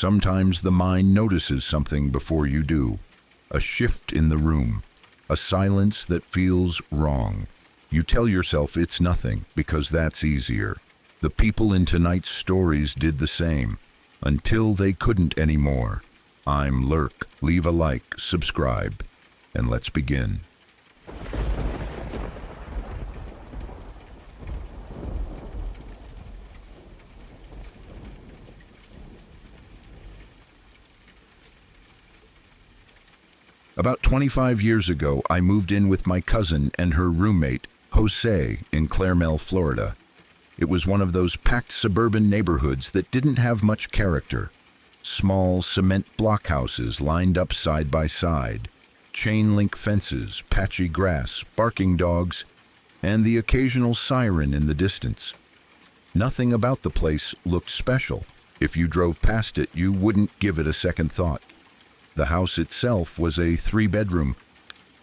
Sometimes the mind notices something before you do. A shift in the room. A silence that feels wrong. You tell yourself it's nothing because that's easier. The people in tonight's stories did the same. Until they couldn't anymore. I'm LURK. Leave a like, subscribe, and let's begin. About 25 years ago, I moved in with my cousin and her roommate, Jose, in Claremelle, Florida. It was one of those packed suburban neighborhoods that didn't have much character. Small cement blockhouses lined up side by side, chain-link fences, patchy grass, barking dogs, and the occasional siren in the distance. Nothing about the place looked special. If you drove past it, you wouldn't give it a second thought. The house itself was a 3-bedroom,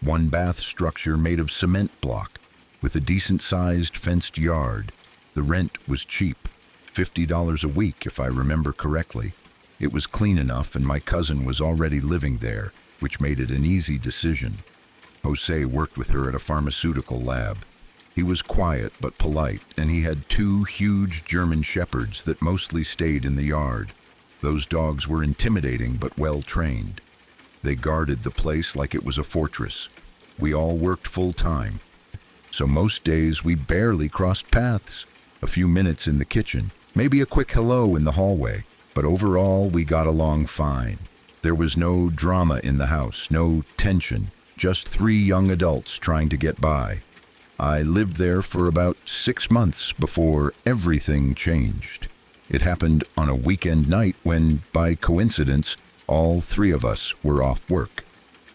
1-bath structure made of cement block, with a decent-sized fenced yard. The rent was cheap, $50 a week if I remember correctly. It was clean enough and my cousin was already living there, which made it an easy decision. Jose worked with her at a pharmaceutical lab. He was quiet but polite, and he had 2 huge German shepherds that mostly stayed in the yard. Those dogs were intimidating but well-trained. They guarded the place like it was a fortress. We all worked full-time, so most days we barely crossed paths. A few minutes in the kitchen, maybe a quick hello in the hallway, but overall we got along fine. There was no drama in the house, no tension, just 3 young adults trying to get by. I lived there for about 6 months before everything changed. It happened on a weekend night when, by coincidence, all 3 of us were off work.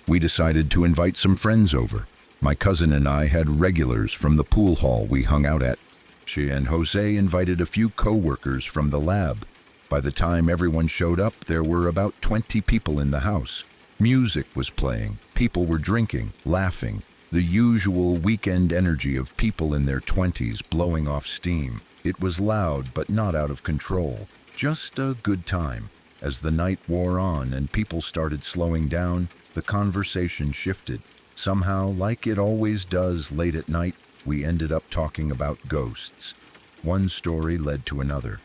We decided to invite some friends over. My cousin and I had regulars from the pool hall we hung out at. She and Jose invited a few co-workers from the lab. By the time everyone showed up, there were about 20 people in the house. Music was playing, people were drinking, laughing, the usual weekend energy of people in their 20s blowing off steam. It was loud but not out of control, just a good time. As the night wore on and people started slowing down, the conversation shifted. Somehow, like it always does late at night, we ended up talking about ghosts. One story led to another.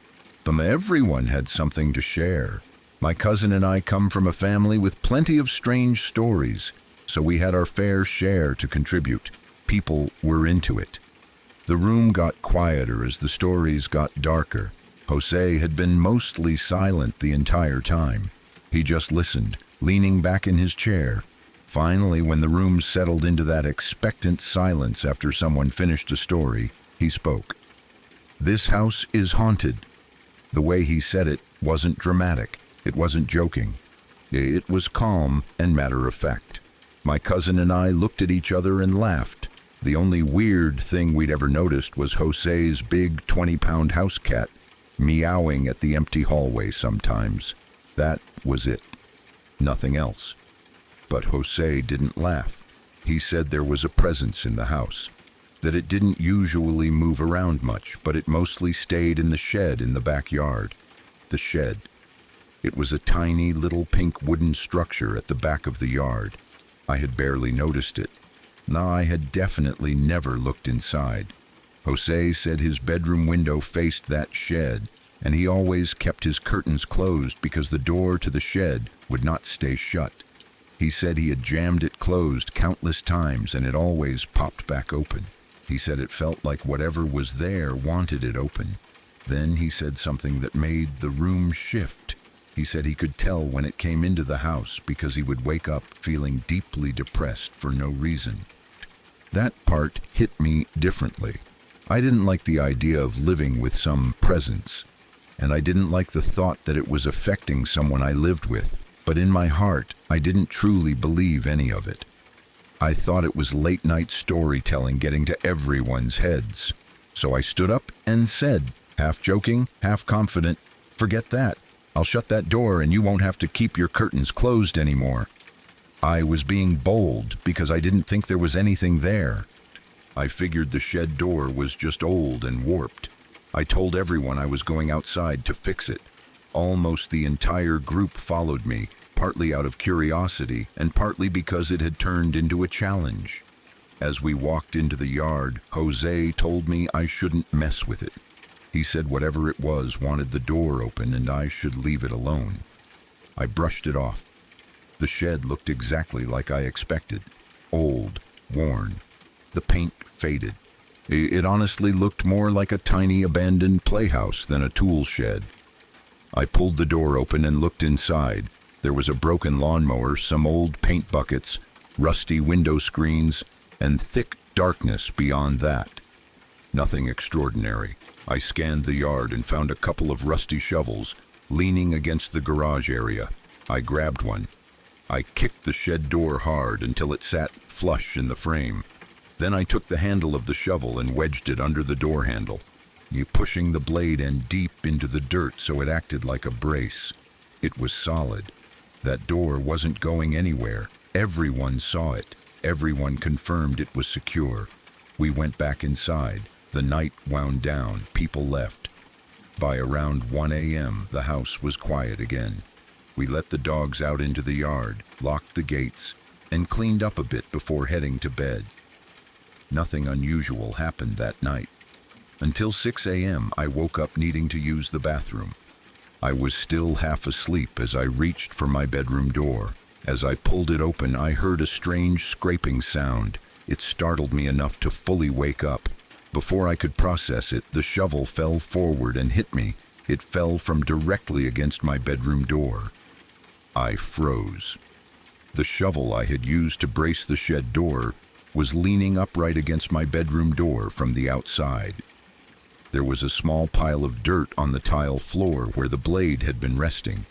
Everyone had something to share. My cousin and I come from a family with plenty of strange stories, so we had our fair share to contribute. People were into it. The room got quieter as the stories got darker. Jose had been mostly silent the entire time. He just listened, leaning back in his chair. Finally, when the room settled into that expectant silence after someone finished a story, he spoke. "This house is haunted." The way he said it wasn't dramatic. It wasn't joking. It was calm and matter-of-fact. My cousin and I looked at each other and laughed. The only weird thing we'd ever noticed was Jose's big 20-pound house cat meowing at the empty hallway sometimes. That was it. Nothing else. But Jose didn't laugh. He said there was a presence in the house, that it didn't usually move around much, but it mostly stayed in the shed in the backyard. The shed. It was a tiny little pink wooden structure at the back of the yard. I had barely noticed it. I had definitely never looked inside. Jose said his bedroom window faced that shed, and he always kept his curtains closed because the door to the shed would not stay shut. He said he had jammed it closed countless times and it always popped back open. He said it felt like whatever was there wanted it open. Then he said something that made the room shift. He said he could tell when it came into the house because he would wake up feeling deeply depressed for no reason. That part hit me differently. I didn't like the idea of living with some presence, and I didn't like the thought that it was affecting someone I lived with, but in my heart, I didn't truly believe any of it. I thought it was late-night storytelling getting to everyone's heads. So I stood up and said, half joking, half confident, "Forget that. I'll shut that door and you won't have to keep your curtains closed anymore." I was being bold because I didn't think there was anything there. I figured the shed door was just old and warped. I told everyone I was going outside to fix it. Almost the entire group followed me, partly out of curiosity and partly because it had turned into a challenge. As we walked into the yard, Jose told me I shouldn't mess with it. He said whatever it was wanted the door open and I should leave it alone. I brushed it off. The shed looked exactly like I expected. Old, worn. The paint faded. It honestly looked more like a tiny abandoned playhouse than a tool shed. I pulled the door open and looked inside. There was a broken lawnmower, some old paint buckets, rusty window screens, and thick darkness beyond that. Nothing extraordinary. I scanned the yard and found a couple of rusty shovels leaning against the garage area. I grabbed one. I kicked the shed door hard until it sat flush in the frame. Then I took the handle of the shovel and wedged it under the door handle, pushing the blade end deep into the dirt so it acted like a brace. It was solid. That door wasn't going anywhere. Everyone saw it. Everyone confirmed it was secure. We went back inside. The night wound down. People left. By around 1 a.m., the house was quiet again. We let the dogs out into the yard, locked the gates, and cleaned up a bit before heading to bed. Nothing unusual happened that night. Until 6 a.m., I woke up needing to use the bathroom. I was still half asleep as I reached for my bedroom door. As I pulled it open, I heard a strange scraping sound. It startled me enough to fully wake up. Before I could process it, the shovel fell forward and hit me. It fell from directly against my bedroom door. I froze. The shovel I had used to brace the shed door was leaning upright against my bedroom door from the outside. There was a small pile of dirt on the tile floor where the blade had been resting.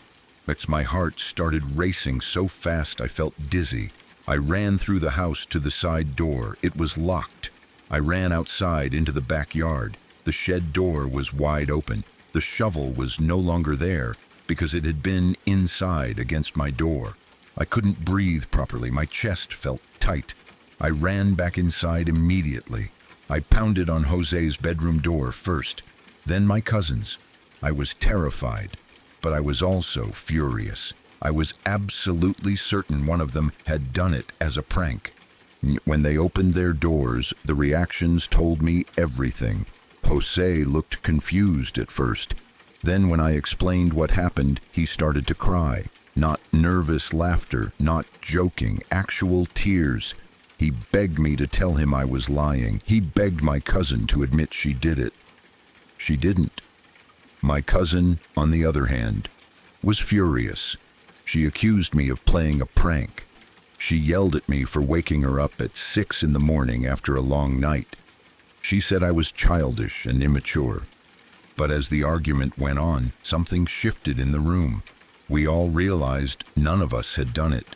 My heart started racing so fast I felt dizzy. I ran through the house to the side door. It was locked. I ran outside into the backyard. The shed door was wide open. The shovel was no longer there because it had been inside against my door. I couldn't breathe properly. My chest felt tight. I ran back inside immediately. I pounded on Jose's bedroom door first, then my cousin's. I was terrified, but I was also furious. I was absolutely certain one of them had done it as a prank. When they opened their doors, the reactions told me everything. Jose looked confused at first. Then when I explained what happened, he started to cry. Not nervous laughter, not joking, actual tears. He begged me to tell him I was lying. He begged my cousin to admit she did it. She didn't. My cousin, on the other hand, was furious. She accused me of playing a prank. She yelled at me for waking her up at 6 in the morning after a long night. She said I was childish and immature. But as the argument went on, something shifted in the room. We all realized none of us had done it.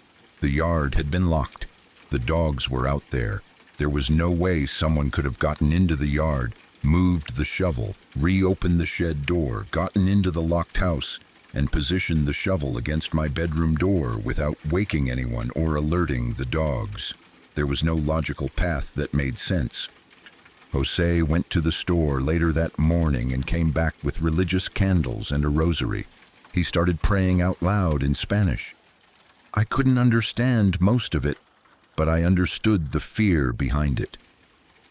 The yard had been locked. The dogs were out there. There was no way someone could have gotten into the yard, moved the shovel, reopened the shed door, gotten into the locked house, and positioned the shovel against my bedroom door without waking anyone or alerting the dogs. There was no logical path that made sense. Jose went to the store later that morning and came back with religious candles and a rosary. He started praying out loud in Spanish. I couldn't understand most of it, but I understood the fear behind it.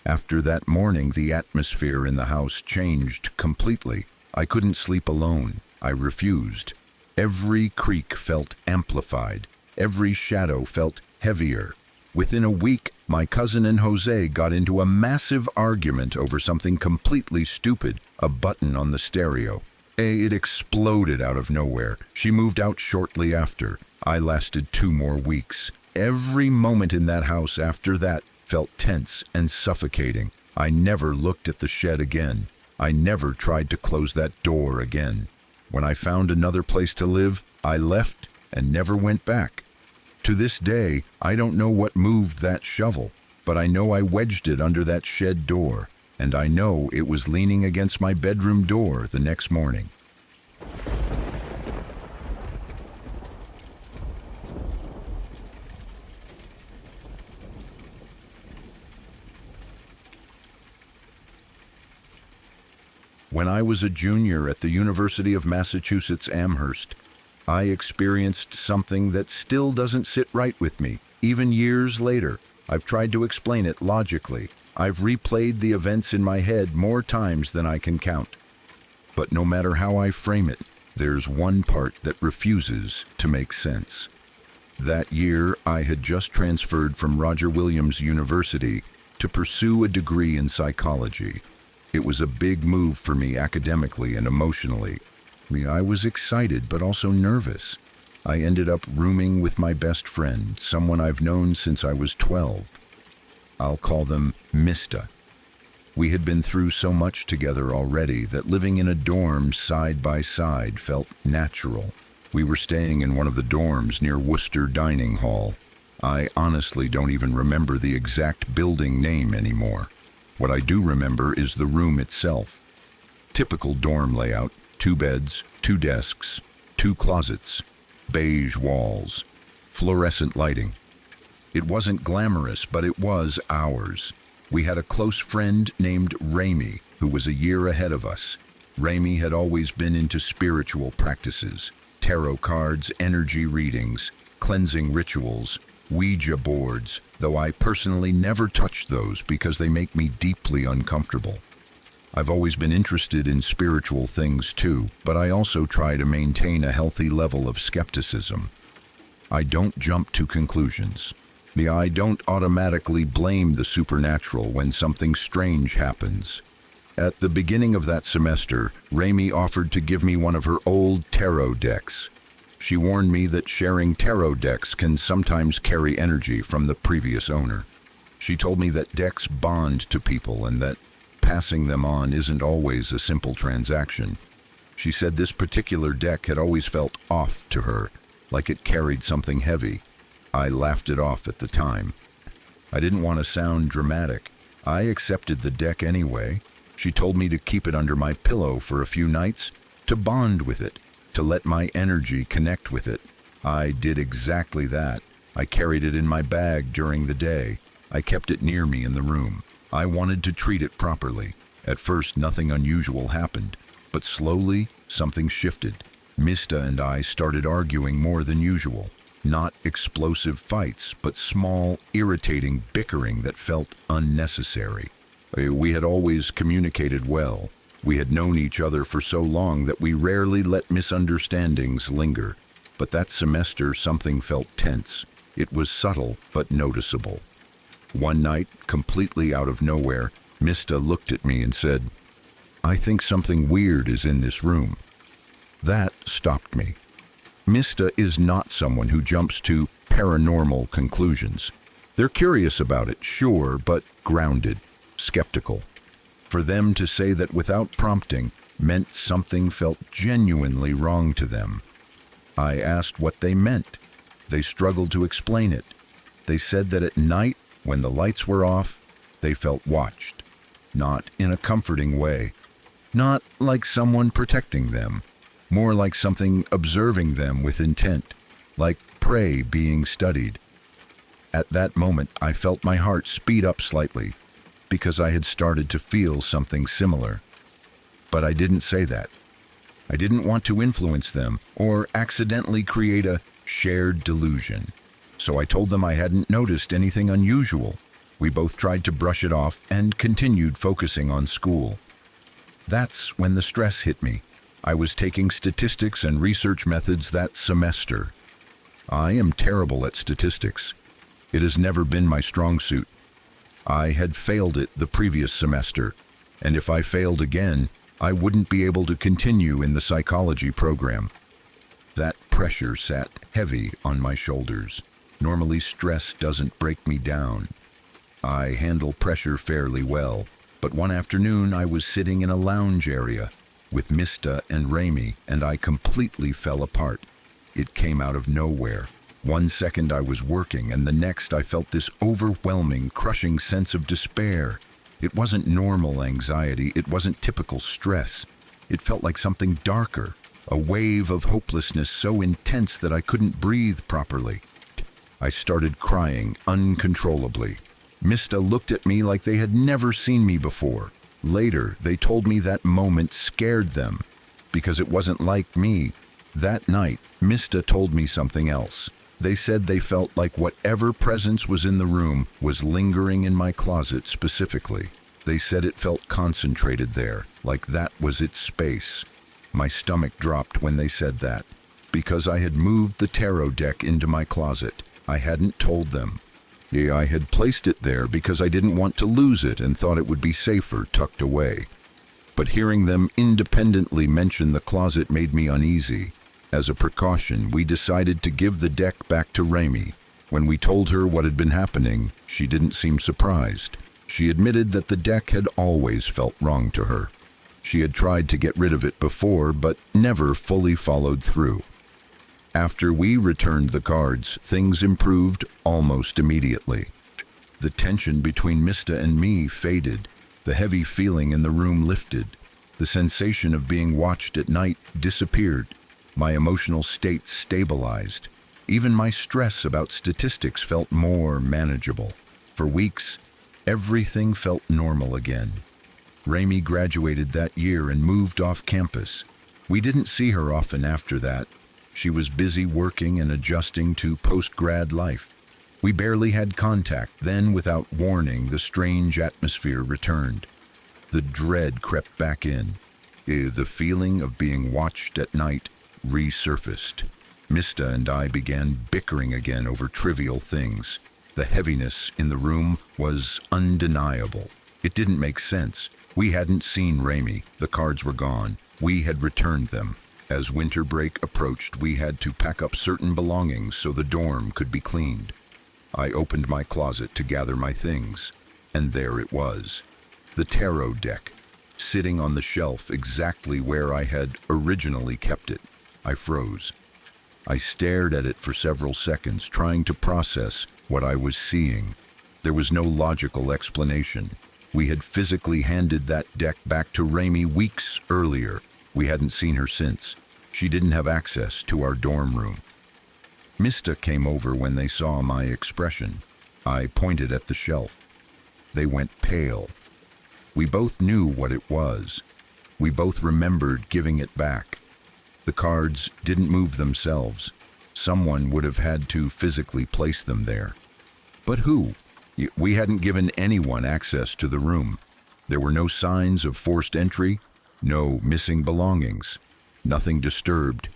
After that morning, the atmosphere in the house changed completely. I couldn't sleep alone. I refused. Every creak felt amplified. Every shadow felt heavier. Within a week, my cousin and Jose got into a massive argument over something completely stupid, a button on the stereo. It exploded out of nowhere. She moved out shortly after. I lasted 2 more weeks. Every moment in that house after that felt tense and suffocating. I never looked at the shed again. I never tried to close that door again. When I found another place to live, I left and never went back. To this day, I don't know what moved that shovel, but I know I wedged it under that shed door, and I know it was leaning against my bedroom door the next morning. When I was a junior at the University of Massachusetts Amherst, I experienced something that still doesn't sit right with me, even years later. I've tried to explain it logically. I've replayed the events in my head more times than I can count. But no matter how I frame it, there's one part that refuses to make sense. That year, I had just transferred from Roger Williams University to pursue a degree in psychology. It was a big move for me academically and emotionally. I was excited but also nervous. I ended up rooming with my best friend, someone I've known since I was 12. I'll call them Mista. We had been through so much together already that living in a dorm side by side felt natural. We were staying in one of the dorms near Worcester Dining Hall. I honestly don't even remember the exact building name anymore. What I do remember is the room itself. Typical dorm layout, 2 beds, 2 desks, 2 closets, beige walls, fluorescent lighting. It wasn't glamorous, but it was ours. We had a close friend named Ramy, who was a year ahead of us. Ramy had always been into spiritual practices, tarot cards, energy readings, cleansing rituals, Ouija boards, though I personally never touched those because they make me deeply uncomfortable. I've always been interested in spiritual things too, but I also try to maintain a healthy level of skepticism. I don't jump to conclusions. I don't automatically blame the supernatural when something strange happens. At the beginning of that semester, Ramy offered to give me one of her old tarot decks. She warned me that sharing tarot decks can sometimes carry energy from the previous owner. She told me that decks bond to people and that passing them on isn't always a simple transaction. She said this particular deck had always felt off to her, like it carried something heavy. I laughed it off at the time. I didn't want to sound dramatic. I accepted the deck anyway. She told me to keep it under my pillow for a few nights, to bond with it, to let my energy connect with it. I did exactly that. I carried it in my bag during the day. I kept it near me in the room. I wanted to treat it properly. At first, nothing unusual happened, but slowly, something shifted. Mista and I started arguing more than usual. Not explosive fights, but small, irritating bickering that felt unnecessary. We had always communicated well. We had known each other for so long that we rarely let misunderstandings linger. But that semester, something felt tense. It was subtle, but noticeable. One night, completely out of nowhere, Mista looked at me and said, "I think something weird is in this room." That stopped me. Mista is not someone who jumps to paranormal conclusions. They're curious about it, sure, but grounded, skeptical. For them to say that without prompting meant something felt genuinely wrong to them. I asked what they meant. They struggled to explain it. They said that at night, when the lights were off, they felt watched. Not in a comforting way. Not like someone protecting them. More like something observing them with intent, like prey being studied. At that moment, I felt my heart speed up slightly, because I had started to feel something similar. But I didn't say that. I didn't want to influence them or accidentally create a shared delusion. So I told them I hadn't noticed anything unusual. We both tried to brush it off and continued focusing on school. That's when the stress hit me. I was taking statistics and research methods that semester. I am terrible at statistics. It has never been my strong suit. I had failed it the previous semester, and if I failed again, I wouldn't be able to continue in the psychology program. That pressure sat heavy on my shoulders. Normally, stress doesn't break me down. I handle pressure fairly well, but one afternoon I was sitting in a lounge area with Mista and Ramy, and I completely fell apart. It came out of nowhere. One second I was working, and the next I felt this overwhelming, crushing sense of despair. It wasn't normal anxiety, it wasn't typical stress. It felt like something darker, a wave of hopelessness so intense that I couldn't breathe properly. I started crying uncontrollably. Mista looked at me like they had never seen me before. Later, they told me that moment scared them because it wasn't like me. That night, Mista told me something else. They said they felt like whatever presence was in the room was lingering in my closet specifically. They said it felt concentrated there, like that was its space. My stomach dropped when they said that. Because I had moved the tarot deck into my closet, I hadn't told them. Yeah, I had placed it there because I didn't want to lose it and thought it would be safer tucked away. But hearing them independently mention the closet made me uneasy. As a precaution, we decided to give the deck back to Raimi. When we told her what had been happening, she didn't seem surprised. She admitted that the deck had always felt wrong to her. She had tried to get rid of it before, but never fully followed through. After we returned the cards, things improved almost immediately. The tension between Mista and me faded. The heavy feeling in the room lifted. The sensation of being watched at night disappeared. My emotional state stabilized. Even my stress about statistics felt more manageable. For weeks, everything felt normal again. Raimi graduated that year and moved off campus. We didn't see her often after that. She was busy working and adjusting to post-grad life. We barely had contact. Then, without warning, the strange atmosphere returned. The dread crept back in. The feeling of being watched at night resurfaced. Mista and I began bickering again over trivial things. The heaviness in the room was undeniable. It didn't make sense. We hadn't seen Raimi. The cards were gone. We had returned them. As winter break approached, we had to pack up certain belongings so the dorm could be cleaned. I opened my closet to gather my things, and there it was. The tarot deck, sitting on the shelf exactly where I had originally kept it. I froze. I stared at it for several seconds, trying to process what I was seeing. There was no logical explanation. We had physically handed that deck back to Raimi weeks earlier. We hadn't seen her since. She didn't have access to our dorm room. Mista came over when they saw my expression. I pointed at the shelf. They went pale. We both knew what it was. We both remembered giving it back. The cards didn't move themselves. Someone would have had to physically place them there. But who? We hadn't given anyone access to the room. There were no signs of forced entry, no missing belongings, nothing disturbed.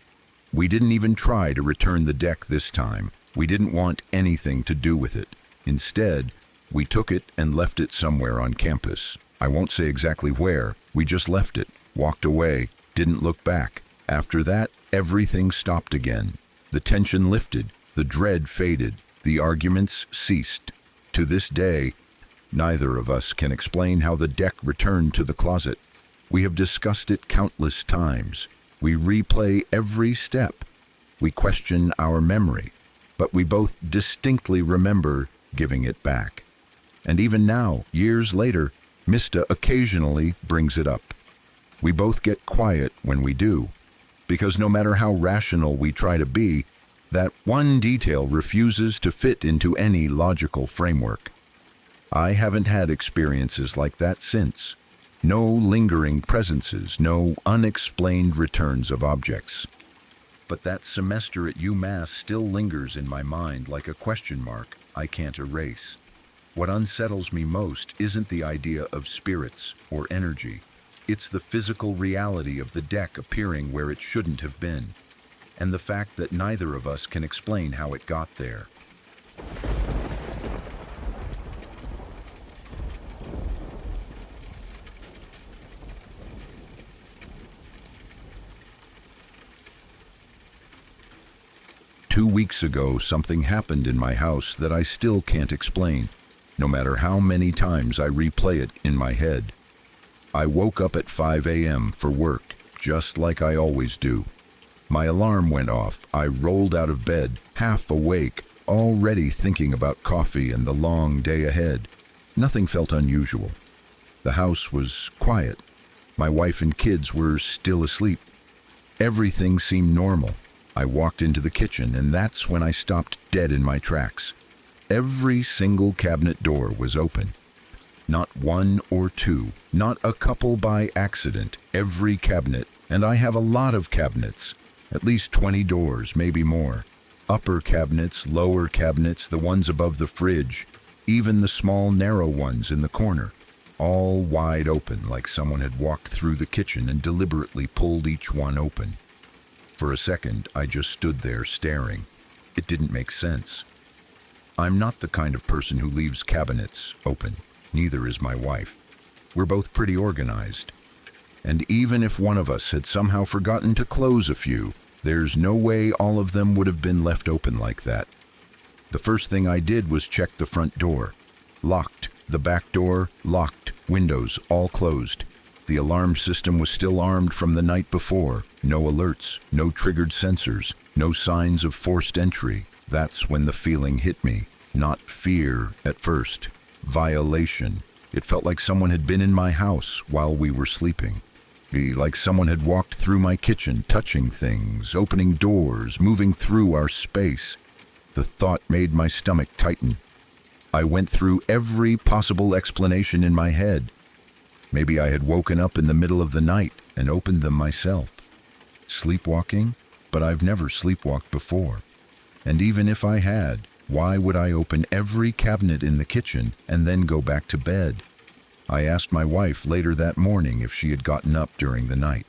We didn't even try to return the deck this time. We didn't want anything to do with it. Instead, we took it and left it somewhere on campus. I won't say exactly where. We just left it, walked away, didn't look back. After that, everything stopped again. The tension lifted, the dread faded, the arguments ceased. To this day, neither of us can explain how the deck returned to the closet. We have discussed it countless times. We replay every step. We question our memory, but we both distinctly remember giving it back. And even now, years later, Mista occasionally brings it up. We both get quiet when we do, because no matter how rational we try to be, that one detail refuses to fit into any logical framework. I haven't had experiences like that since. No lingering presences, no unexplained returns of objects. But that semester at UMass still lingers in my mind like a question mark I can't erase. What unsettles me most isn't the idea of spirits or energy. It's the physical reality of the deck appearing where it shouldn't have been, and the fact that neither of us can explain how it got there. Two weeks ago, something happened in my house that I still can't explain, no matter how many times I replay it in my head. I woke up at 5 a.m. for work, just like I always do. My alarm went off. I rolled out of bed, half awake, already thinking about coffee and the long day ahead. Nothing felt unusual. The house was quiet. My wife and kids were still asleep. Everything seemed normal. I walked into the kitchen, and that's when I stopped dead in my tracks. Every single cabinet door was open. Not one or two, not a couple by accident, every cabinet, and I have a lot of cabinets, at least 20 doors, maybe more. Upper cabinets, lower cabinets, the ones above the fridge, even the small narrow ones in the corner, all wide open like someone had walked through the kitchen and deliberately pulled each one open. For a second, I just stood there staring. It didn't make sense. I'm not the kind of person who leaves cabinets open. Neither is my wife. We're both pretty organized. And even if one of us had somehow forgotten to close a few, there's no way all of them would have been left open like that. The first thing I did was check the front door. Locked. The back door, locked. Windows, all closed. The alarm system was still armed from the night before. No alerts, no triggered sensors, no signs of forced entry. That's when the feeling hit me. Not fear at first. Violation. It felt like someone had been in my house while we were sleeping. Like someone had walked through my kitchen, touching things, opening doors, moving through our space. The thought made my stomach tighten. I went through every possible explanation in my head. Maybe I had woken up in the middle of the night and opened them myself. Sleepwalking? But I've never sleepwalked before. And even if I had, why would I open every cabinet in the kitchen and then go back to bed? I asked my wife later that morning if she had gotten up during the night.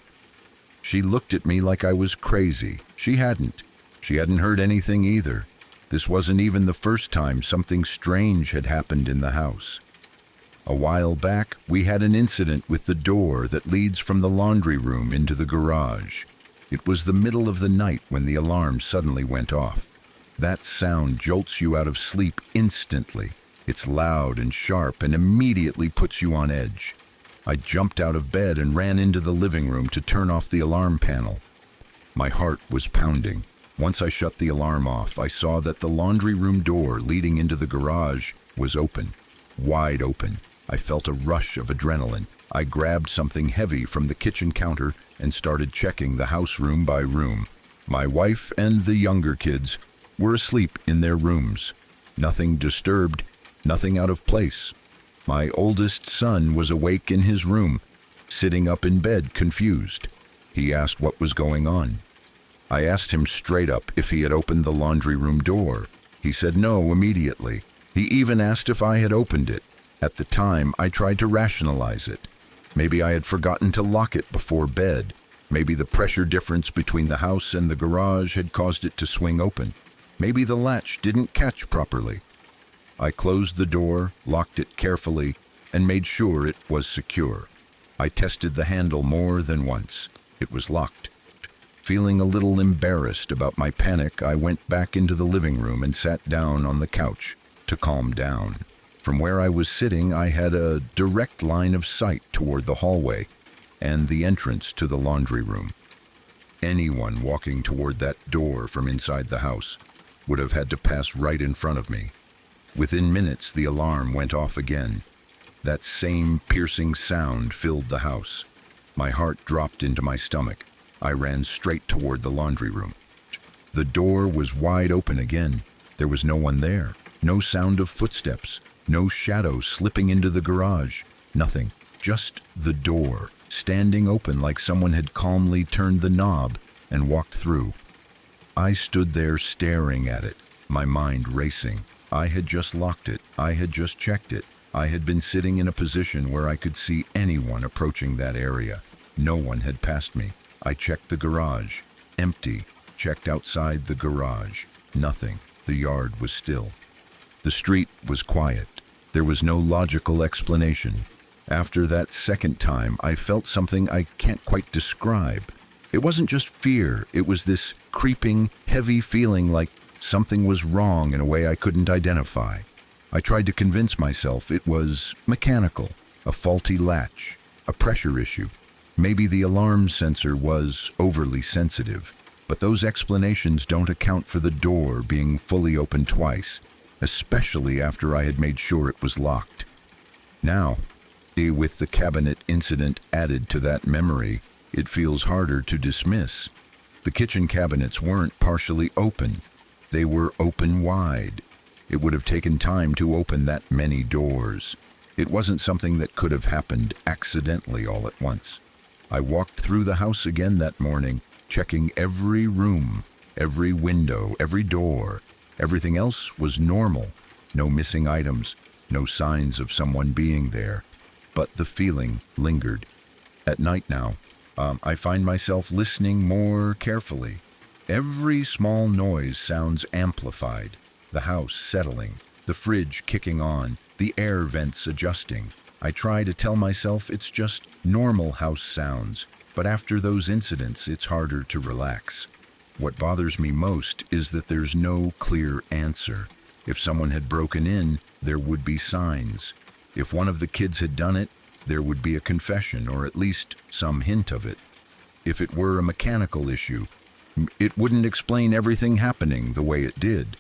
She looked at me like I was crazy. She hadn't. She hadn't heard anything either. This wasn't even the first time something strange had happened in the house. A while back, we had an incident with the door that leads from the laundry room into the garage. It was the middle of the night when the alarm suddenly went off. That sound jolts you out of sleep instantly. It's loud and sharp and immediately puts you on edge. I jumped out of bed and ran into the living room to turn off the alarm panel. My heart was pounding. Once I shut the alarm off, I saw that the laundry room door leading into the garage was open, wide open. I felt a rush of adrenaline. I grabbed something heavy from the kitchen counter and started checking the house room by room. My wife and the younger kids were asleep in their rooms. Nothing disturbed, nothing out of place. My oldest son was awake in his room, sitting up in bed, confused. He asked what was going on. I asked him straight up if he had opened the laundry room door. He said no immediately. He even asked if I had opened it. At the time, I tried to rationalize it. Maybe I had forgotten to lock it before bed. Maybe the pressure difference between the house and the garage had caused it to swing open. Maybe the latch didn't catch properly. I closed the door, locked it carefully, and made sure it was secure. I tested the handle more than once. It was locked. Feeling a little embarrassed about my panic, I went back into the living room and sat down on the couch to calm down. From where I was sitting, I had a direct line of sight toward the hallway and the entrance to the laundry room. Anyone walking toward that door from inside the house would have had to pass right in front of me. Within minutes, the alarm went off again. That same piercing sound filled the house. My heart dropped into my stomach. I ran straight toward the laundry room. The door was wide open again. There was no one there. No sound of footsteps. No shadow slipping into the garage. Nothing. Just the door, standing open like someone had calmly turned the knob and walked through. I stood there staring at it, my mind racing. I had just locked it. I had just checked it. I had been sitting in a position where I could see anyone approaching that area. No one had passed me. I checked the garage. Empty. Checked outside the garage. Nothing. The yard was still. The street was quiet. There was no logical explanation. After that second time, I felt something I can't quite describe. It wasn't just fear. It was this creeping, heavy feeling like something was wrong in a way I couldn't identify. I tried to convince myself it was mechanical, a faulty latch, a pressure issue. Maybe the alarm sensor was overly sensitive. But those explanations don't account for the door being fully open twice, especially after I had made sure it was locked. Now, with the cabinet incident added to that memory, it feels harder to dismiss. The kitchen cabinets weren't partially open. They were open wide. It would have taken time to open that many doors. It wasn't something that could have happened accidentally all at once. I walked through the house again that morning, checking every room, every window, every door. Everything else was normal. No missing items, no signs of someone being there. But the feeling lingered. At night now, I find myself listening more carefully. Every small noise sounds amplified. The house settling, the fridge kicking on, the air vents adjusting. I try to tell myself it's just normal house sounds, but after those incidents, it's harder to relax. What bothers me most is that there's no clear answer. If someone had broken in, there would be signs. If one of the kids had done it, there would be a confession, or at least some hint of it. If it were a mechanical issue, it wouldn't explain everything happening the way it did.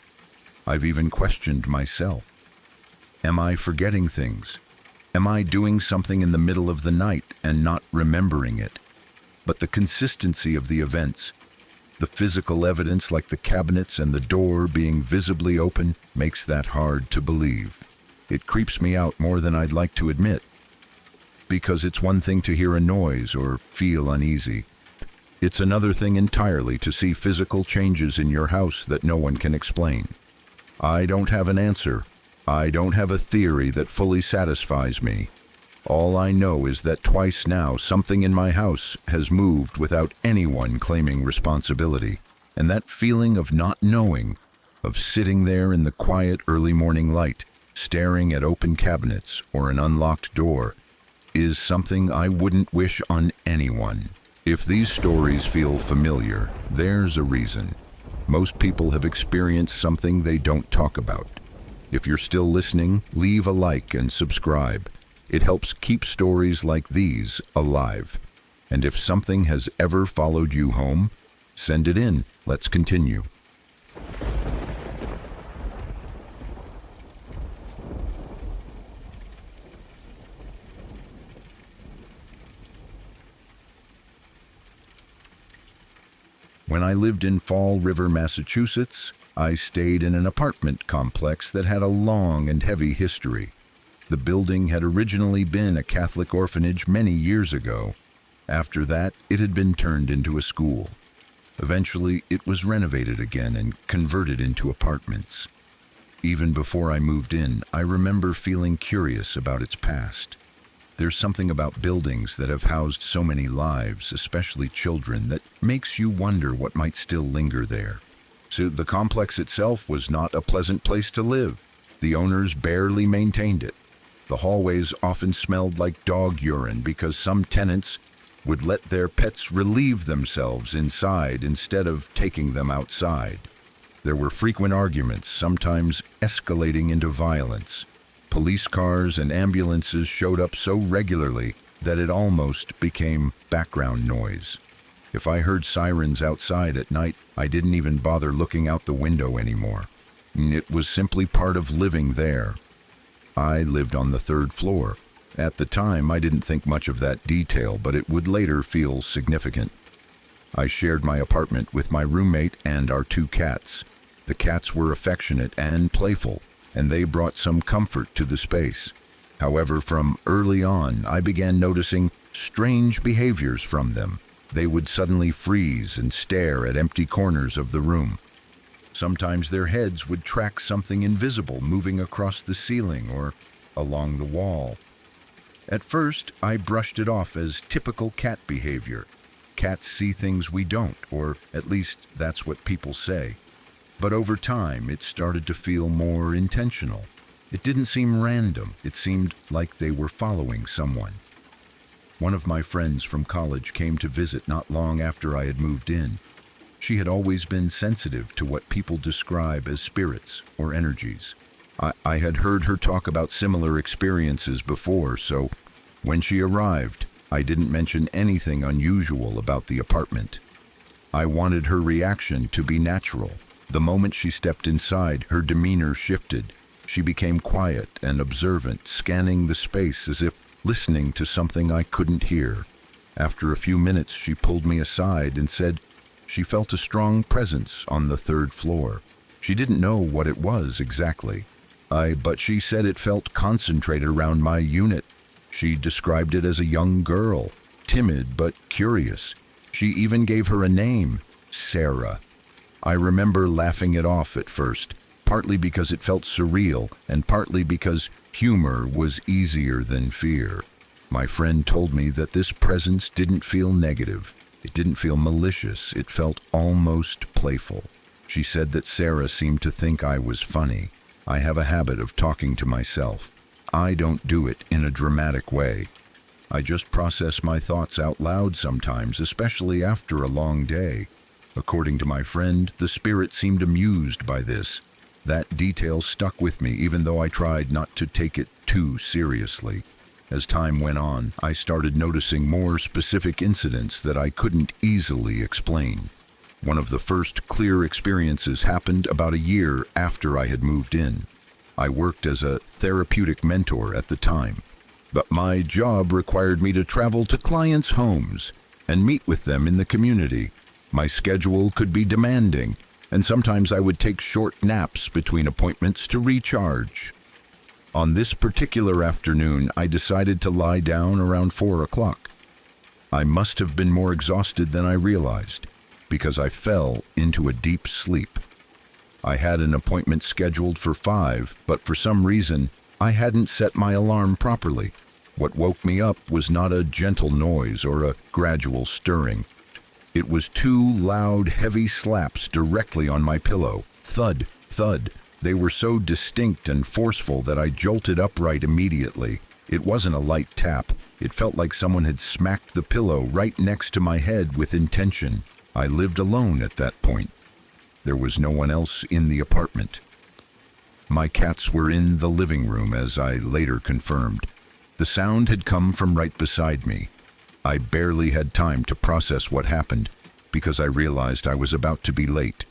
I've even questioned myself. Am I forgetting things? Am I doing something in the middle of the night and not remembering it? But the consistency of the events, the physical evidence like the cabinets and the door being visibly open, makes that hard to believe. It creeps me out more than I'd like to admit. Because it's one thing to hear a noise or feel uneasy. It's another thing entirely to see physical changes in your house that no one can explain. I don't have an answer. I don't have a theory that fully satisfies me. All I know is that twice now something in my house has moved without anyone claiming responsibility. And that feeling of not knowing, of sitting there in the quiet early morning light, staring at open cabinets or an unlocked door, is something I wouldn't wish on anyone. If these stories feel familiar, there's a reason. Most people have experienced something they don't talk about. If you're still listening, leave a like and subscribe. It helps keep stories like these alive. And if something has ever followed you home, send it in. Let's continue. When I lived in Fall River, Massachusetts, I stayed in an apartment complex that had a long and heavy history. The building had originally been a Catholic orphanage many years ago. After that, it had been turned into a school. Eventually, it was renovated again and converted into apartments. Even before I moved in, I remember feeling curious about its past. There's something about buildings that have housed so many lives, especially children, that makes you wonder what might still linger there. So the complex itself was not a pleasant place to live. The owners barely maintained it. The hallways often smelled like dog urine because some tenants would let their pets relieve themselves inside instead of taking them outside. There were frequent arguments, sometimes escalating into violence. Police cars and ambulances showed up so regularly that it almost became background noise. If I heard sirens outside at night, I didn't even bother looking out the window anymore. It was simply part of living there. I lived on the third floor. At the time, I didn't think much of that detail, but it would later feel significant. I shared my apartment with my roommate and our 2 cats. The cats were affectionate and playful, and they brought some comfort to the space. However, from early on, I began noticing strange behaviors from them. They would suddenly freeze and stare at empty corners of the room. Sometimes their heads would track something invisible moving across the ceiling or along the wall. At first, I brushed it off as typical cat behavior. Cats see things we don't, or at least that's what people say. But over time, it started to feel more intentional. It didn't seem random. It seemed like they were following someone. One of my friends from college came to visit not long after I had moved in. She had always been sensitive to what people describe as spirits or energies. I had heard her talk about similar experiences before, so when she arrived, I didn't mention anything unusual about the apartment. I wanted her reaction to be natural. The moment she stepped inside, her demeanor shifted. She became quiet and observant, scanning the space as if listening to something I couldn't hear. After a few minutes, she pulled me aside and said she felt a strong presence on the third floor. She didn't know what it was exactly. But she said it felt concentrated around my unit. She described it as a young girl, timid but curious. She even gave her a name, Sarah. I remember laughing it off at first, partly because it felt surreal and partly because humor was easier than fear. My friend told me that this presence didn't feel negative. It didn't feel malicious. It felt almost playful. She said that Sarah seemed to think I was funny. I have a habit of talking to myself. I don't do it in a dramatic way. I just process my thoughts out loud sometimes, especially after a long day. According to my friend, the spirit seemed amused by this. That detail stuck with me, even though I tried not to take it too seriously. As time went on, I started noticing more specific incidents that I couldn't easily explain. One of the first clear experiences happened about a year after I had moved in. I worked as a therapeutic mentor at the time, but my job required me to travel to clients' homes and meet with them in the community. My schedule could be demanding, and sometimes I would take short naps between appointments to recharge. On this particular afternoon, I decided to lie down around 4 o'clock. I must have been more exhausted than I realized, because I fell into a deep sleep. I had an appointment scheduled for 5, but for some reason, I hadn't set my alarm properly. What woke me up was not a gentle noise or a gradual stirring. It was 2 loud, heavy slaps directly on my pillow. Thud, thud. They were so distinct and forceful that I jolted upright immediately. It wasn't a light tap. It felt like someone had smacked the pillow right next to my head with intention. I lived alone at that point. There was no one else in the apartment. My cats were in the living room, as I later confirmed. The sound had come from right beside me. I barely had time to process what happened, because I realized I was about to be late.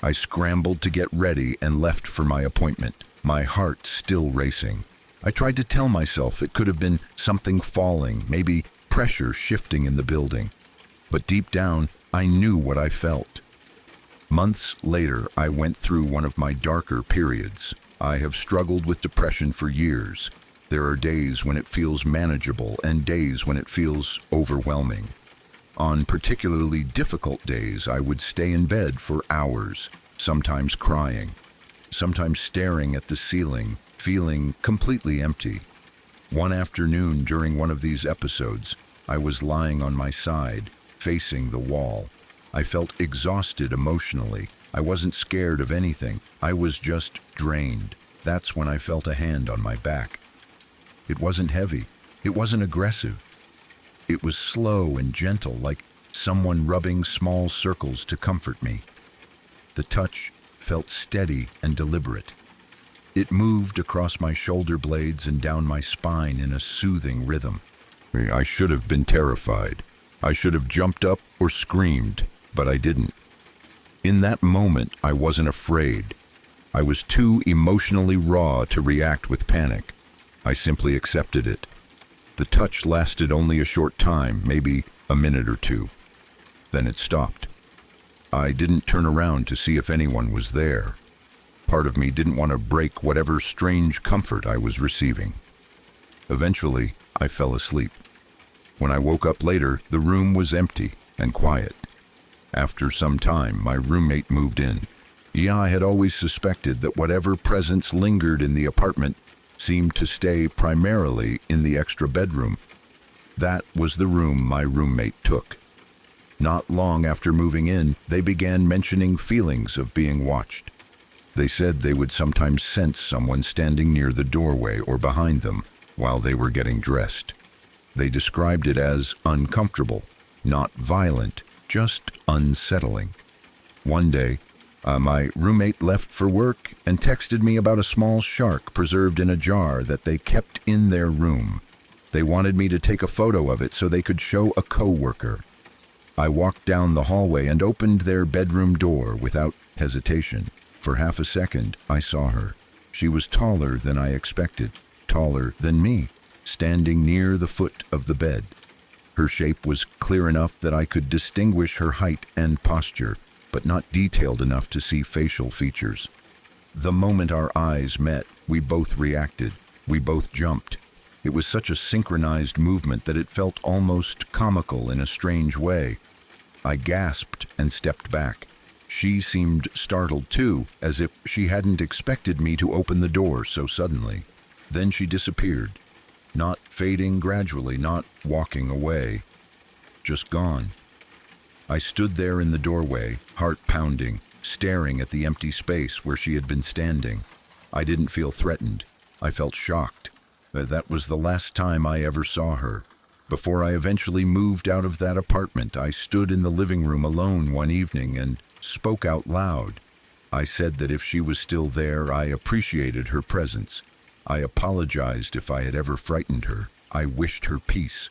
I scrambled to get ready and left for my appointment, my heart still racing. I tried to tell myself it could have been something falling, maybe pressure shifting in the building. But deep down, I knew what I felt. Months later, I went through one of my darker periods. I have struggled with depression for years. There are days when it feels manageable and days when it feels overwhelming. On particularly difficult days, I would stay in bed for hours, sometimes crying, sometimes staring at the ceiling, feeling completely empty. One afternoon during one of these episodes, I was lying on my side, facing the wall. I felt exhausted emotionally. I wasn't scared of anything. I was just drained. That's when I felt a hand on my back. It wasn't heavy. It wasn't aggressive. It was slow and gentle, like someone rubbing small circles to comfort me. The touch felt steady and deliberate. It moved across my shoulder blades and down my spine in a soothing rhythm. I should have been terrified. I should have jumped up or screamed, but I didn't. In that moment, I wasn't afraid. I was too emotionally raw to react with panic. I simply accepted it. The touch lasted only a short time, maybe a minute or two. Then it stopped. I didn't turn around to see if anyone was there. Part of me didn't want to break whatever strange comfort I was receiving. Eventually, I fell asleep. When I woke up later, the room was empty and quiet. After some time, my roommate moved in. Yeah, I had always suspected that whatever presence lingered in the apartment seemed to stay primarily in the extra bedroom. That was the room my roommate took. Not long after moving in, they began mentioning feelings of being watched. They said they would sometimes sense someone standing near the doorway or behind them while they were getting dressed. They described it as uncomfortable, not violent, just unsettling. One day, my roommate left for work and texted me about a small shark preserved in a jar that they kept in their room. They wanted me to take a photo of it so they could show a coworker. I walked down the hallway and opened their bedroom door without hesitation. For half a second, I saw her. She was taller than I expected, taller than me, standing near the foot of the bed. Her shape was clear enough that I could distinguish her height and posture, but not detailed enough to see facial features. The moment our eyes met, we both reacted. We both jumped. It was such a synchronized movement that it felt almost comical in a strange way. I gasped and stepped back. She seemed startled too, as if she hadn't expected me to open the door so suddenly. Then she disappeared, not fading gradually, not walking away, just gone. I stood there in the doorway, heart pounding, staring at the empty space where she had been standing. I didn't feel threatened. I felt shocked. That was the last time I ever saw her. Before I eventually moved out of that apartment, I stood in the living room alone one evening and spoke out loud. I said that if she was still there, I appreciated her presence. I apologized if I had ever frightened her. I wished her peace.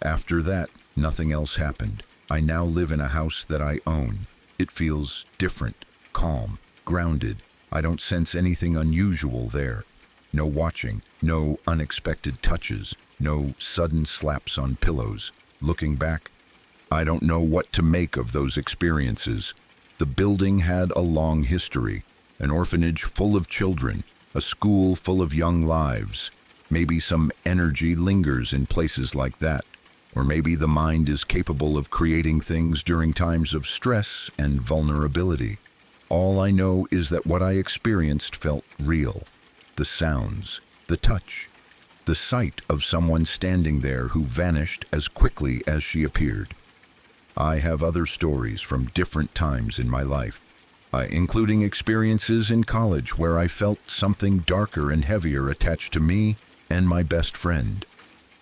After that, nothing else happened. I now live in a house that I own. It feels different, calm, grounded. I don't sense anything unusual there. No watching, no unexpected touches, no sudden slaps on pillows. Looking back, I don't know what to make of those experiences. The building had a long history, an orphanage full of children, a school full of young lives. Maybe some energy lingers in places like that, or maybe the mind is capable of creating things during times of stress and vulnerability. All I know is that what I experienced felt real. The sounds, the touch, the sight of someone standing there who vanished as quickly as she appeared. I have other stories from different times in my life, including experiences in college where I felt something darker and heavier attached to me and my best friend.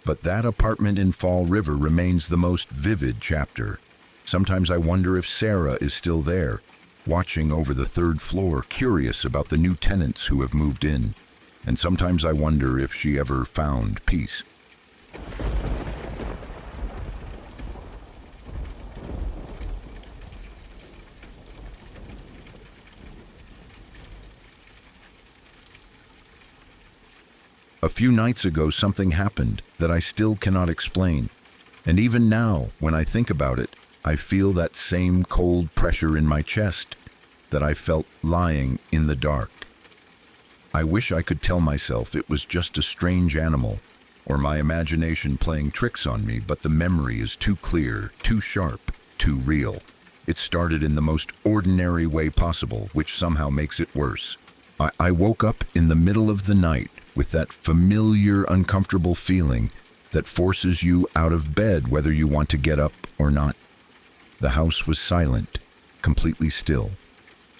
But that apartment in Fall River remains the most vivid chapter. Sometimes I wonder if Sarah is still there, watching over the third floor, curious about the new tenants who have moved in. And sometimes I wonder if she ever found peace. A few nights ago, something happened that I still cannot explain. And even now, when I think about it, I feel that same cold pressure in my chest that I felt lying in the dark. I wish I could tell myself it was just a strange animal, or my imagination playing tricks on me, but the memory is too clear, too sharp, too real. It started in the most ordinary way possible, which somehow makes it worse. I woke up in the middle of the night with that familiar, uncomfortable feeling that forces you out of bed whether you want to get up or not. The house was silent, completely still.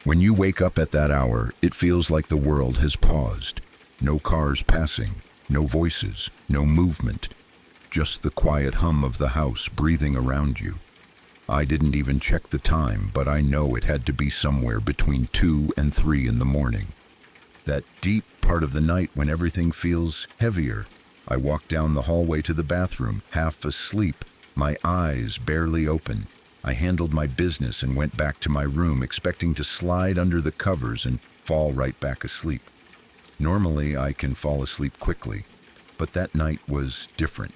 When you wake up at that hour, it feels like the world has paused. No cars passing, no voices, no movement, just the quiet hum of the house breathing around you. I didn't even check the time, but I know it had to be somewhere between 2 and 3 in the morning. That deep part of the night when everything feels heavier. I walked down the hallway to the bathroom, half asleep, my eyes barely open. I handled my business and went back to my room, expecting to slide under the covers and fall right back asleep. Normally, I can fall asleep quickly, but that night was different.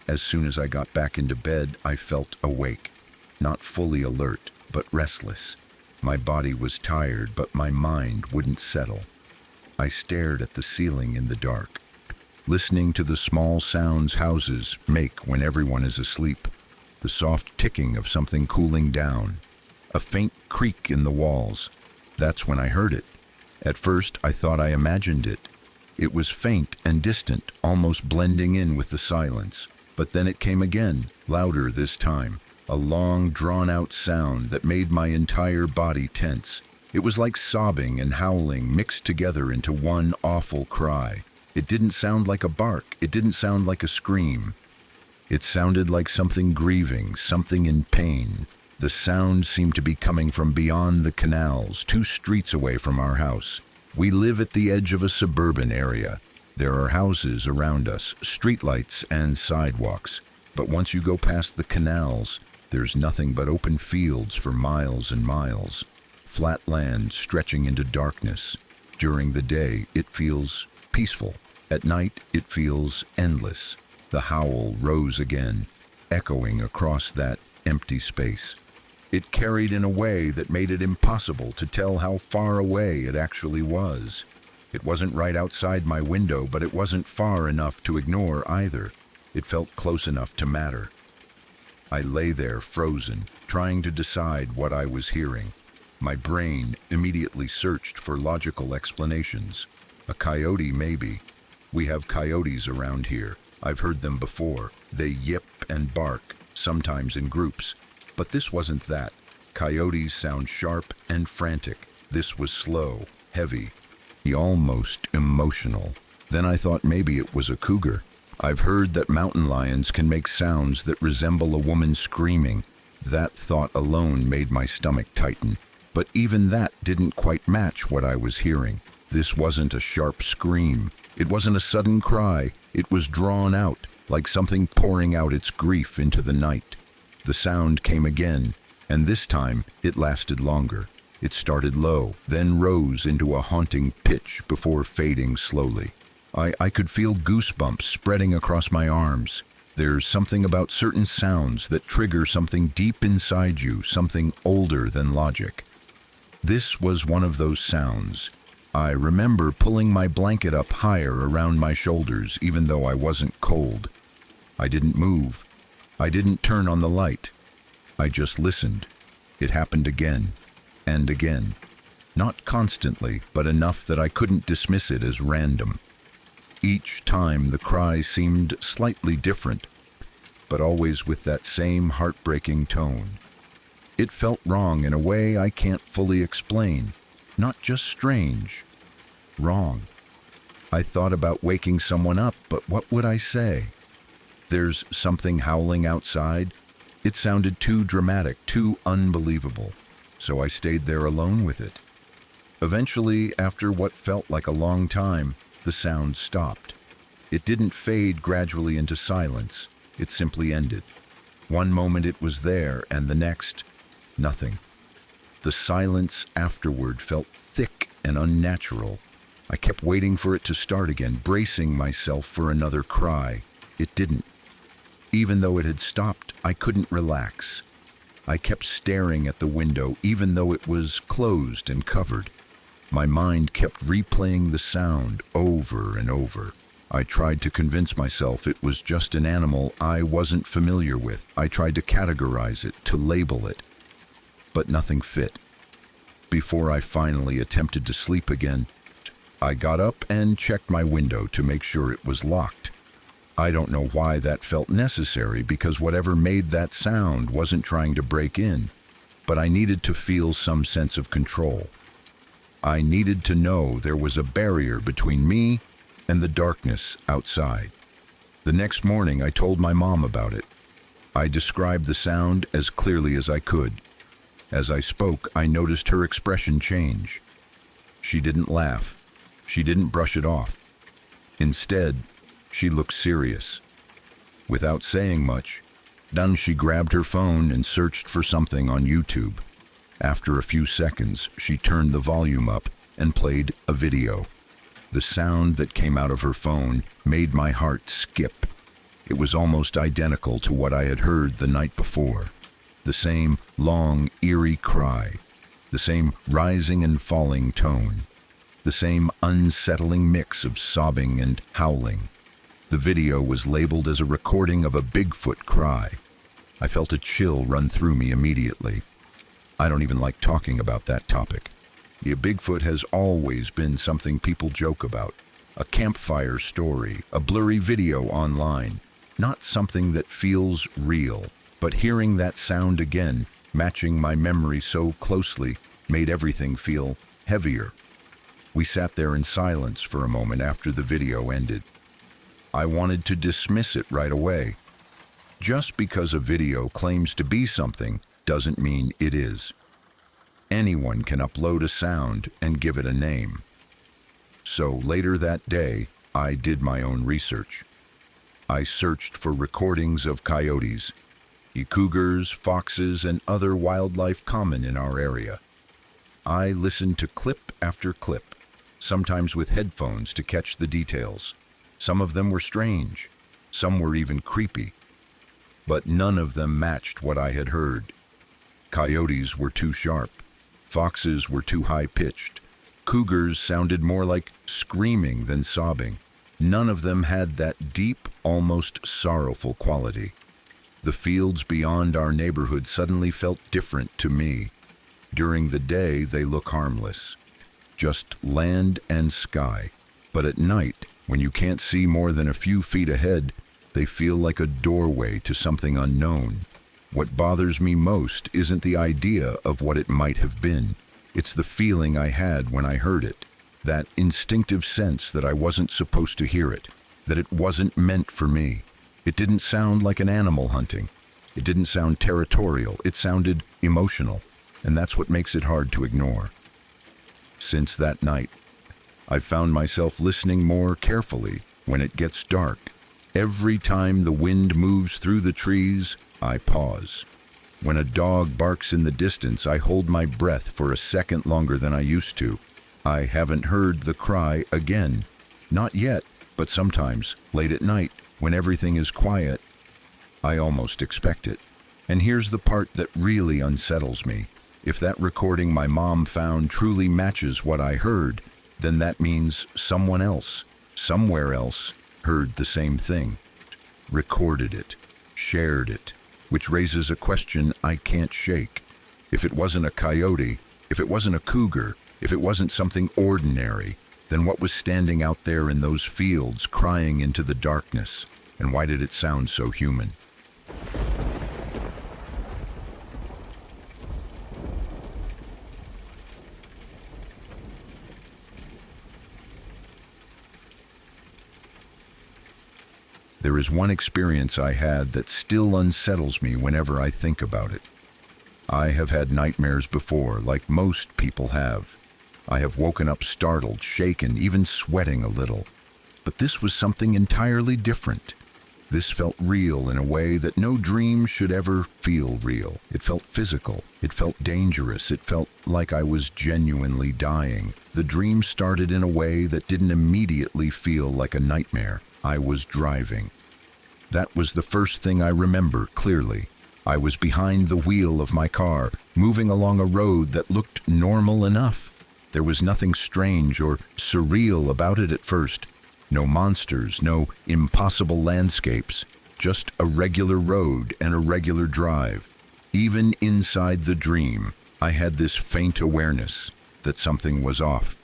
As soon as I got back into bed, I felt awake, not fully alert, but restless. My body was tired, but my mind wouldn't settle. I stared at the ceiling in the dark, listening to the small sounds houses make when everyone is asleep. The soft ticking of something cooling down, a faint creak in the walls. That's when I heard it. At first, I thought I imagined it. It was faint and distant, almost blending in with the silence. But then it came again, louder this time, a long, drawn-out sound that made my entire body tense. It was like sobbing and howling mixed together into one awful cry. It didn't sound like a bark. It didn't sound like a scream. It sounded like something grieving, something in pain. The sound seemed to be coming from beyond the canals, 2 streets away from our house. We live at the edge of a suburban area. There are houses around us, streetlights and sidewalks. But once you go past the canals, there's nothing but open fields for miles and miles. Flat land stretching into darkness. During the day, it feels peaceful. At night, it feels endless. The howl rose again, echoing across that empty space. It carried in a way that made it impossible to tell how far away it actually was. It wasn't right outside my window, but it wasn't far enough to ignore either. It felt close enough to matter. I lay there frozen, trying to decide what I was hearing. My brain immediately searched for logical explanations. A coyote, maybe. We have coyotes around here. I've heard them before. They yip and bark, sometimes in groups. But this wasn't that. Coyotes sound sharp and frantic. This was slow, heavy, almost emotional. Then I thought maybe it was a cougar. I've heard that mountain lions can make sounds that resemble a woman screaming. That thought alone made my stomach tighten. But even that didn't quite match what I was hearing. This wasn't a sharp scream. It wasn't a sudden cry. It was drawn out, like something pouring out its grief into the night. The sound came again, and this time it lasted longer. It started low, then rose into a haunting pitch before fading slowly. I could feel goosebumps spreading across my arms. There's something about certain sounds that trigger something deep inside you, something older than logic. This was one of those sounds. I remember pulling my blanket up higher around my shoulders, even though I wasn't cold. I didn't move. I didn't turn on the light. I just listened. It happened again and again. Not constantly, but enough that I couldn't dismiss it as random. Each time the cry seemed slightly different, but always with that same heartbreaking tone. It felt wrong in a way I can't fully explain. Not just strange. Wrong. I thought about waking someone up, but what would I say? There's something howling outside. It sounded too dramatic, too unbelievable. So I stayed there alone with it. Eventually, after what felt like a long time, the sound stopped. It didn't fade gradually into silence. It simply ended. One moment it was there, and the next, nothing. The silence afterward felt thick and unnatural. I kept waiting for it to start again, bracing myself for another cry. It didn't. Even though it had stopped, I couldn't relax. I kept staring at the window, even though it was closed and covered. My mind kept replaying the sound over and over. I tried to convince myself it was just an animal I wasn't familiar with. I tried to categorize it, to label it. But nothing fit. Before I finally attempted to sleep again, I got up and checked my window to make sure it was locked. I don't know why that felt necessary, because whatever made that sound wasn't trying to break in, but I needed to feel some sense of control. I needed to know there was a barrier between me and the darkness outside. The next morning, I told my mom about it. I described the sound as clearly as I could. As I spoke, I noticed her expression change. She didn't laugh. She didn't brush it off. Instead, she looked serious. Without saying much, then she grabbed her phone and searched for something on YouTube. After a few seconds, she turned the volume up and played a video. The sound that came out of her phone made my heart skip. It was almost identical to what I had heard the night before. The same long, eerie cry. The same rising and falling tone. The same unsettling mix of sobbing and howling. The video was labeled as a recording of a Bigfoot cry. I felt a chill run through me immediately. I don't even like talking about that topic. The Bigfoot has always been something people joke about. A campfire story, a blurry video online. Not something that feels real. But hearing that sound again, matching my memory so closely, made everything feel heavier. We sat there in silence for a moment after the video ended. I wanted to dismiss it right away. Just because a video claims to be something doesn't mean it is. Anyone can upload a sound and give it a name. So later that day, I did my own research. I searched for recordings of coyotes, cougars, foxes, and other wildlife common in our area. I listened to clip after clip, sometimes with headphones to catch the details. Some of them were strange, some were even creepy, but none of them matched what I had heard. Coyotes were too sharp. Foxes were too high-pitched. Cougars sounded more like screaming than sobbing. None of them had that deep, almost sorrowful quality. The fields beyond our neighborhood suddenly felt different to me. During the day, they look harmless. Just land and sky. But at night, when you can't see more than a few feet ahead, they feel like a doorway to something unknown. What bothers me most isn't the idea of what it might have been. It's the feeling I had when I heard it. That instinctive sense that I wasn't supposed to hear it, that it wasn't meant for me. It didn't sound like an animal hunting. It didn't sound territorial. It sounded emotional, and that's what makes it hard to ignore. Since that night, I've found myself listening more carefully when it gets dark. Every time the wind moves through the trees, I pause. When a dog barks in the distance, I hold my breath for a second longer than I used to. I haven't heard the cry again. Not yet, but sometimes, late at night, when everything is quiet, I almost expect it. And here's the part that really unsettles me. If that recording my mom found truly matches what I heard, then that means someone else, somewhere else, heard the same thing, recorded it, shared it, which raises a question I can't shake. If it wasn't a coyote, if it wasn't a cougar, if it wasn't something ordinary, then what was standing out there in those fields crying into the darkness? And why did it sound so human? There is one experience I had that still unsettles me whenever I think about it. I have had nightmares before, like most people have. I have woken up startled, shaken, even sweating a little. But this was something entirely different. This felt real in a way that no dream should ever feel real. It felt physical. It felt dangerous. It felt like I was genuinely dying. The dream started in a way that didn't immediately feel like a nightmare. I was driving. That was the first thing I remember clearly. I was behind the wheel of my car, moving along a road that looked normal enough. There was nothing strange or surreal about it at first. No monsters, no impossible landscapes, just a regular road and a regular drive. Even inside the dream, I had this faint awareness that something was off.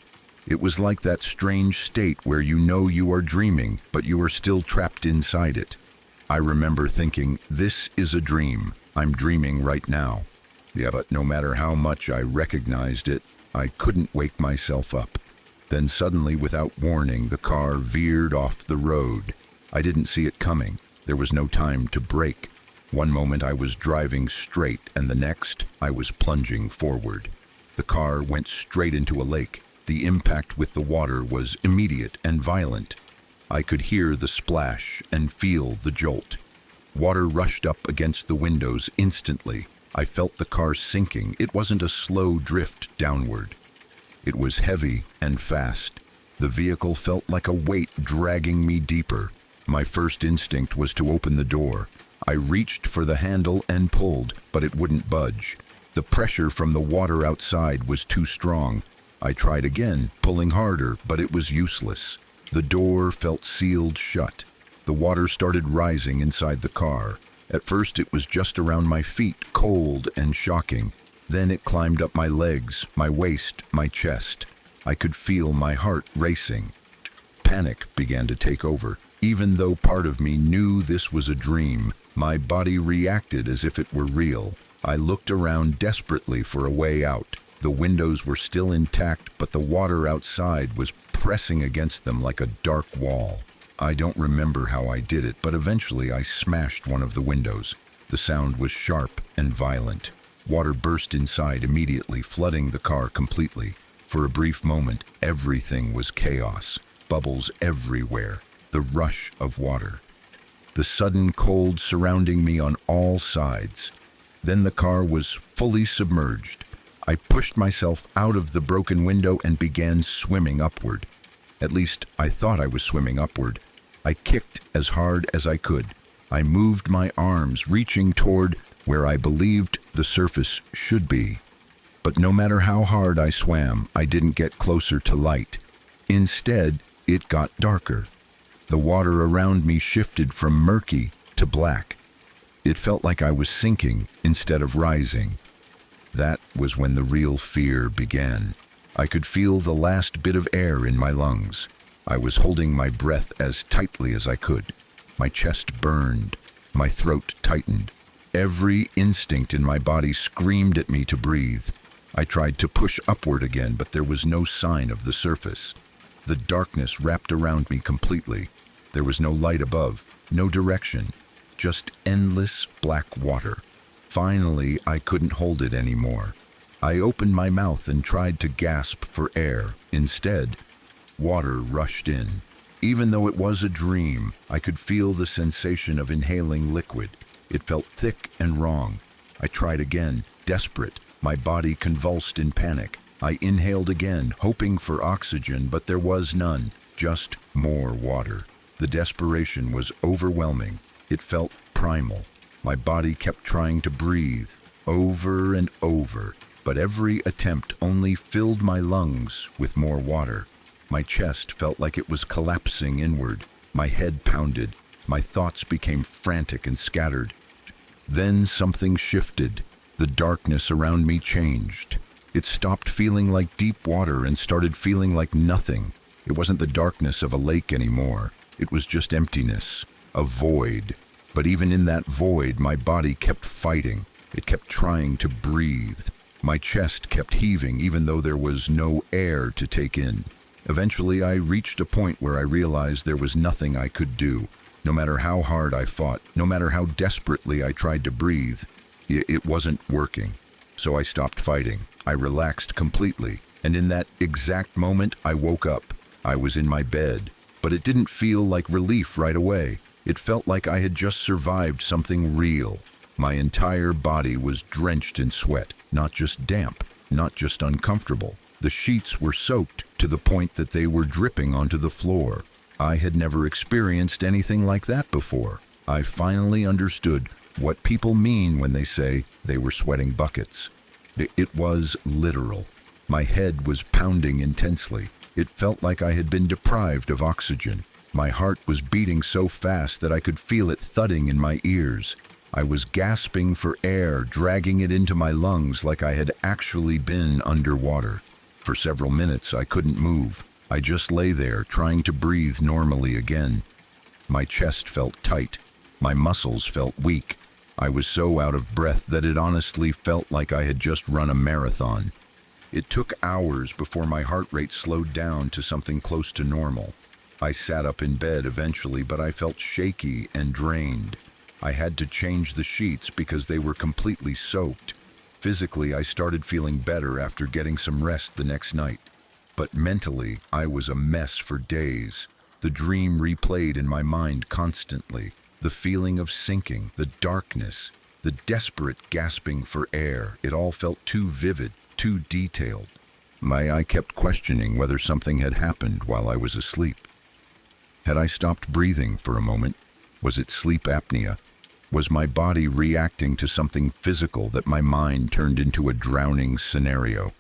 It was like that strange state where you know you are dreaming, but you are still trapped inside it. I remember thinking, this is a dream. I'm dreaming right now. Yeah, but no matter how much I recognized it, I couldn't wake myself up. Then suddenly, without warning, the car veered off the road. I didn't see it coming. There was no time to brake. One moment I was driving straight, and the next I was plunging forward. The car went straight into a lake. The impact with the water was immediate and violent. I could hear the splash and feel the jolt. Water rushed up against the windows instantly. I felt the car sinking. It wasn't a slow drift downward. It was heavy and fast. The vehicle felt like a weight dragging me deeper. My first instinct was to open the door. I reached for the handle and pulled, but it wouldn't budge. The pressure from the water outside was too strong. I tried again, pulling harder, but it was useless. The door felt sealed shut. The water started rising inside the car. At first it was just around my feet, cold and shocking. Then it climbed up my legs, my waist, my chest. I could feel my heart racing. Panic began to take over. Even though part of me knew this was a dream, my body reacted as if it were real. I looked around desperately for a way out. The windows were still intact, but the water outside was pressing against them like a dark wall. I don't remember how I did it, but eventually I smashed one of the windows. The sound was sharp and violent. Water burst inside immediately, flooding the car completely. For a brief moment, everything was chaos. Bubbles everywhere. The rush of water. The sudden cold surrounding me on all sides. Then the car was fully submerged. I pushed myself out of the broken window and began swimming upward. At least, I thought I was swimming upward. I kicked as hard as I could. I moved my arms, reaching toward where I believed the surface should be. But no matter how hard I swam, I didn't get closer to light. Instead, it got darker. The water around me shifted from murky to black. It felt like I was sinking instead of rising. That was when the real fear began. I could feel the last bit of air in my lungs. I was holding my breath as tightly as I could. My chest burned. My throat tightened. Every instinct in my body screamed at me to breathe. I tried to push upward again, but there was no sign of the surface. The darkness wrapped around me completely. There was no light above, no direction, just endless black water. Finally, I couldn't hold it anymore. I opened my mouth and tried to gasp for air. Instead, water rushed in. Even though it was a dream, I could feel the sensation of inhaling liquid. It felt thick and wrong. I tried again, desperate. My body convulsed in panic. I inhaled again, hoping for oxygen, but there was none, just more water. The desperation was overwhelming. It felt primal. My body kept trying to breathe, over and over, but every attempt only filled my lungs with more water. My chest felt like it was collapsing inward. My head pounded. My thoughts became frantic and scattered. Then something shifted. The darkness around me changed. It stopped feeling like deep water and started feeling like nothing. It wasn't the darkness of a lake anymore. It was just emptiness, a void. But even in that void, my body kept fighting. It kept trying to breathe. My chest kept heaving even though there was no air to take in. Eventually, I reached a point where I realized there was nothing I could do. No matter how hard I fought, no matter how desperately I tried to breathe, it wasn't working. So I stopped fighting. I relaxed completely. And in that exact moment, I woke up. I was in my bed. But it didn't feel like relief right away. It felt like I had just survived something real. My entire body was drenched in sweat, not just damp, not just uncomfortable. The sheets were soaked to the point that they were dripping onto the floor. I had never experienced anything like that before. I finally understood what people mean when they say they were sweating buckets. It was literal. My head was pounding intensely. It felt like I had been deprived of oxygen. My heart was beating so fast that I could feel it thudding in my ears. I was gasping for air, dragging it into my lungs like I had actually been underwater. For several minutes, I couldn't move. I just lay there, trying to breathe normally again. My chest felt tight. My muscles felt weak. I was so out of breath that it honestly felt like I had just run a marathon. It took hours before my heart rate slowed down to something close to normal. I sat up in bed eventually, but I felt shaky and drained. I had to change the sheets because they were completely soaked. Physically, I started feeling better after getting some rest the next night. But mentally, I was a mess for days. The dream replayed in my mind constantly. The feeling of sinking, the darkness, the desperate gasping for air. It all felt too vivid, too detailed. I kept questioning whether something had happened while I was asleep. Had I stopped breathing for a moment? Was it sleep apnea? Was my body reacting to something physical that my mind turned into a drowning scenario?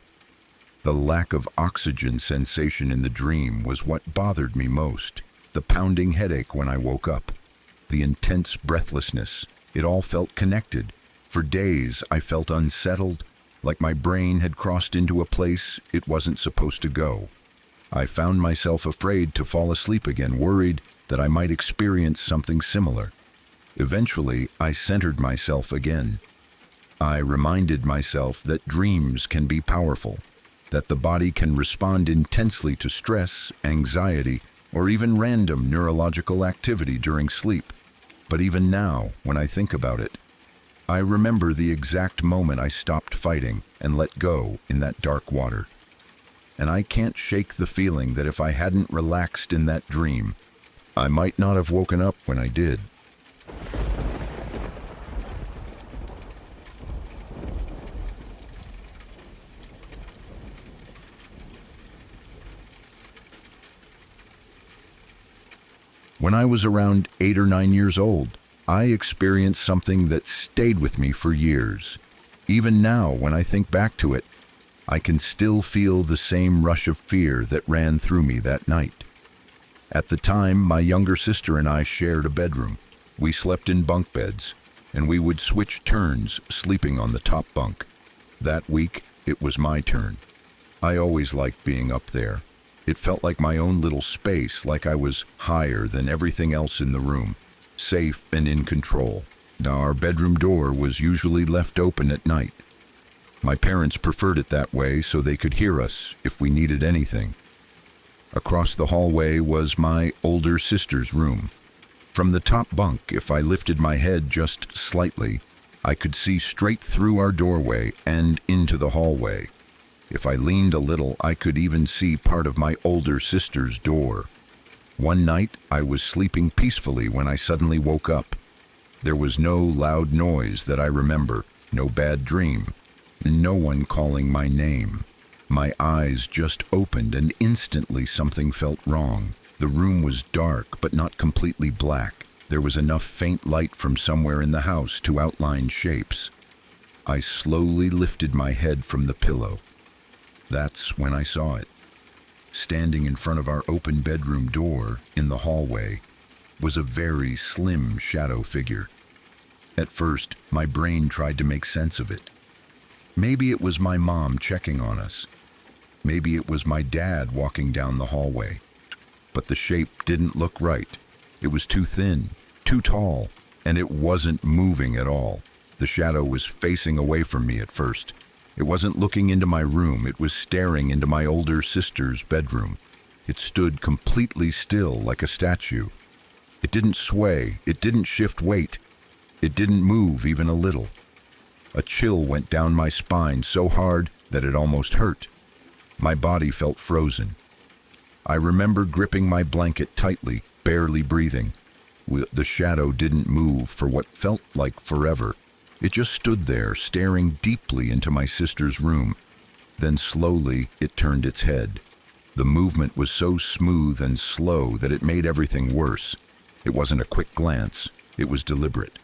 The lack of oxygen sensation in the dream was what bothered me most. The pounding headache when I woke up. The intense breathlessness. It all felt connected. For days, I felt unsettled, like my brain had crossed into a place it wasn't supposed to go. I found myself afraid to fall asleep again, worried that I might experience something similar. Eventually, I centered myself again. I reminded myself that dreams can be powerful, that the body can respond intensely to stress, anxiety, or even random neurological activity during sleep. But even now, when I think about it, I remember the exact moment I stopped fighting and let go in that dark water. And I can't shake the feeling that if I hadn't relaxed in that dream, I might not have woken up when I did. When I was around 8 or 9 years old, I experienced something that stayed with me for years. Even now, when I think back to it, I can still feel the same rush of fear that ran through me that night. At the time, my younger sister and I shared a bedroom. We slept in bunk beds, and we would switch turns sleeping on the top bunk. That week, it was my turn. I always liked being up there. It felt like my own little space, like I was higher than everything else in the room, safe and in control. Now, our bedroom door was usually left open at night. My parents preferred it that way so they could hear us if we needed anything. Across the hallway was my older sister's room. From the top bunk, if I lifted my head just slightly, I could see straight through our doorway and into the hallway. If I leaned a little, I could even see part of my older sister's door. One night, I was sleeping peacefully when I suddenly woke up. There was no loud noise that I remember, no bad dream, no one calling my name. My eyes just opened and instantly something felt wrong. The room was dark, but not completely black. There was enough faint light from somewhere in the house to outline shapes. I slowly lifted my head from the pillow. That's when I saw it. Standing in front of our open bedroom door in the hallway was a very slim shadow figure. At first, my brain tried to make sense of it. Maybe it was my mom checking on us. Maybe it was my dad walking down the hallway. But the shape didn't look right. It was too thin, too tall, and it wasn't moving at all. The shadow was facing away from me at first. It wasn't looking into my room, it was staring into my older sister's bedroom. It stood completely still like a statue. It didn't sway, it didn't shift weight. It didn't move even a little. A chill went down my spine so hard that it almost hurt. My body felt frozen. I remember gripping my blanket tightly, barely breathing. The shadow didn't move for what felt like forever. It just stood there, staring deeply into my sister's room. Then slowly, it turned its head. The movement was so smooth and slow that it made everything worse. It wasn't a quick glance. It was deliberate.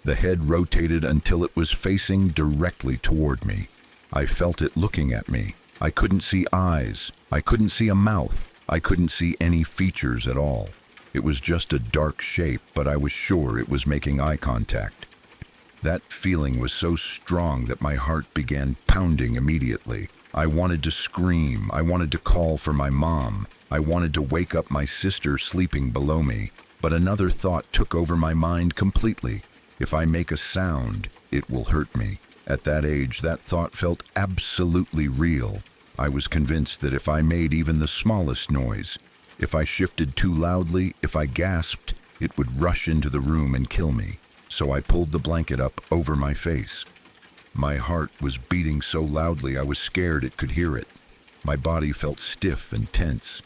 The head rotated until it was facing directly toward me. I felt it looking at me. I couldn't see eyes. I couldn't see a mouth. I couldn't see any features at all. It was just a dark shape, but I was sure it was making eye contact. That feeling was so strong that my heart began pounding immediately. I wanted to scream. I wanted to call for my mom. I wanted to wake up my sister sleeping below me. But another thought took over my mind completely. If I make a sound, it will hurt me. At that age, that thought felt absolutely real. I was convinced that if I made even the smallest noise, if I shifted too loudly, if I gasped, it would rush into the room and kill me. So I pulled the blanket up over my face. My heart was beating so loudly I was scared it could hear it. My body felt stiff and tense.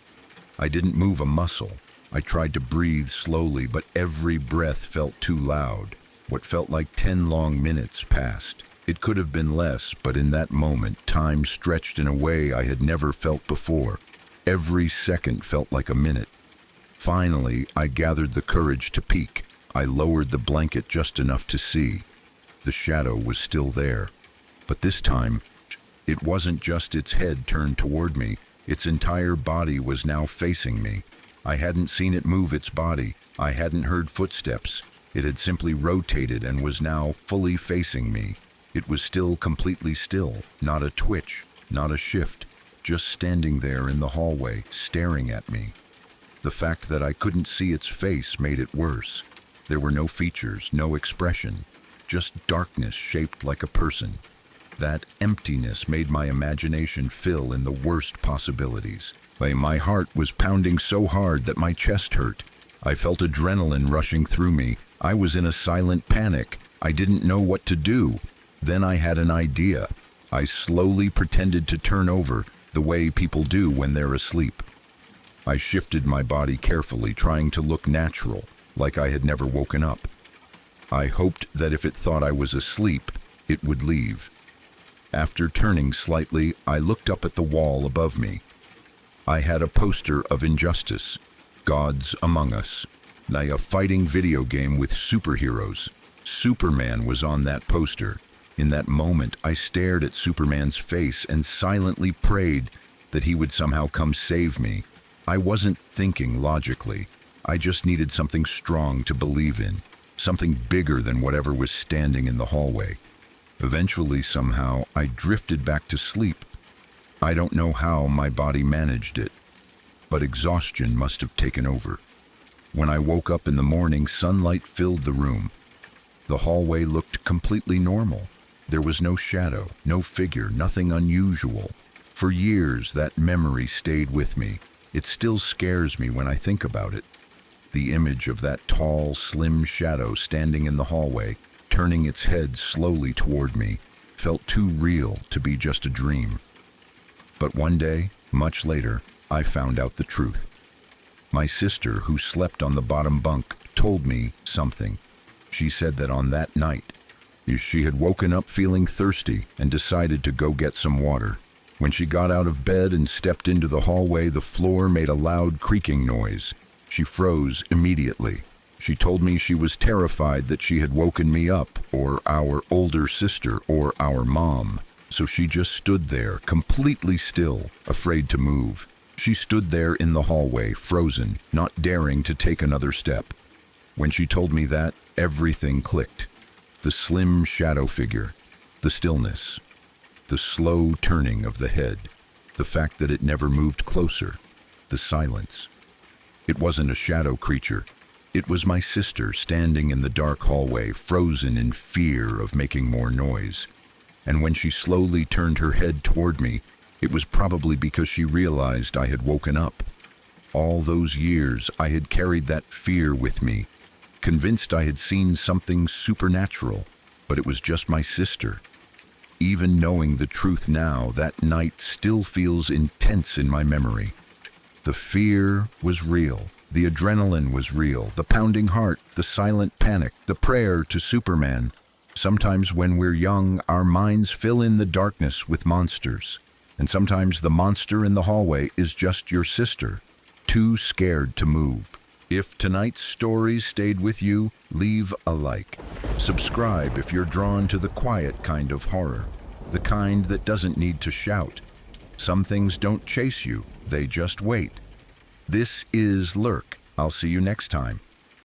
I didn't move a muscle. I tried to breathe slowly, but every breath felt too loud. What felt like 10 long minutes passed. It could have been less, but in that moment, time stretched in a way I had never felt before. Every second felt like a minute. Finally, I gathered the courage to peek. I lowered the blanket just enough to see. The shadow was still there. But this time, it wasn't just its head turned toward me. Its entire body was now facing me. I hadn't seen it move its body. I hadn't heard footsteps. It had simply rotated and was now fully facing me. It was still completely still, not a twitch, not a shift, just standing there in the hallway, staring at me. The fact that I couldn't see its face made it worse. There were no features, no expression, just darkness shaped like a person. That emptiness made my imagination fill in the worst possibilities. My heart was pounding so hard that my chest hurt. I felt adrenaline rushing through me. I was in a silent panic. I didn't know what to do. Then I had an idea. I slowly pretended to turn over, the way people do when they're asleep. I shifted my body carefully, trying to look natural, like I had never woken up. I hoped that if it thought I was asleep, it would leave. After turning slightly, I looked up at the wall above me. I had a poster of injustice, Gods Among Us. like a fighting video game with superheroes. Superman was on that poster. In that moment, I stared at Superman's face and silently prayed that he would somehow come save me. I wasn't thinking logically. I just needed something strong to believe in, something bigger than whatever was standing in the hallway. Eventually, somehow, I drifted back to sleep. I don't know how my body managed it, but exhaustion must have taken over. When I woke up in the morning, sunlight filled the room. The hallway looked completely normal. There was no shadow, no figure, nothing unusual. For years, that memory stayed with me. It still scares me when I think about it. The image of that tall, slim shadow standing in the hallway, turning its head slowly toward me, felt too real to be just a dream. But one day, much later, I found out the truth. My sister, who slept on the bottom bunk, told me something. She said that on that night, she had woken up feeling thirsty and decided to go get some water. When she got out of bed and stepped into the hallway, the floor made a loud creaking noise. She froze immediately. She told me she was terrified that she had woken me up, or our older sister, or our mom. So she just stood there, completely still, afraid to move. She stood there in the hallway, frozen, not daring to take another step. When she told me that, everything clicked. The slim shadow figure, the stillness, the slow turning of the head, the fact that it never moved closer, the silence. It wasn't a shadow creature. It was my sister standing in the dark hallway, frozen in fear of making more noise. And when she slowly turned her head toward me, it was probably because she realized I had woken up. All those years, I had carried that fear with me, convinced I had seen something supernatural, but it was just my sister. Even knowing the truth now, that night still feels intense in my memory. The fear was real. The adrenaline was real, the pounding heart, the silent panic, the prayer to Superman. Sometimes when we're young, our minds fill in the darkness with monsters. And sometimes the monster in the hallway is just your sister, too scared to move. If tonight's stories stayed with you, leave a like. Subscribe if you're drawn to the quiet kind of horror, the kind that doesn't need to shout. Some things don't chase you, they just wait. This is LURK. I'll see you next time.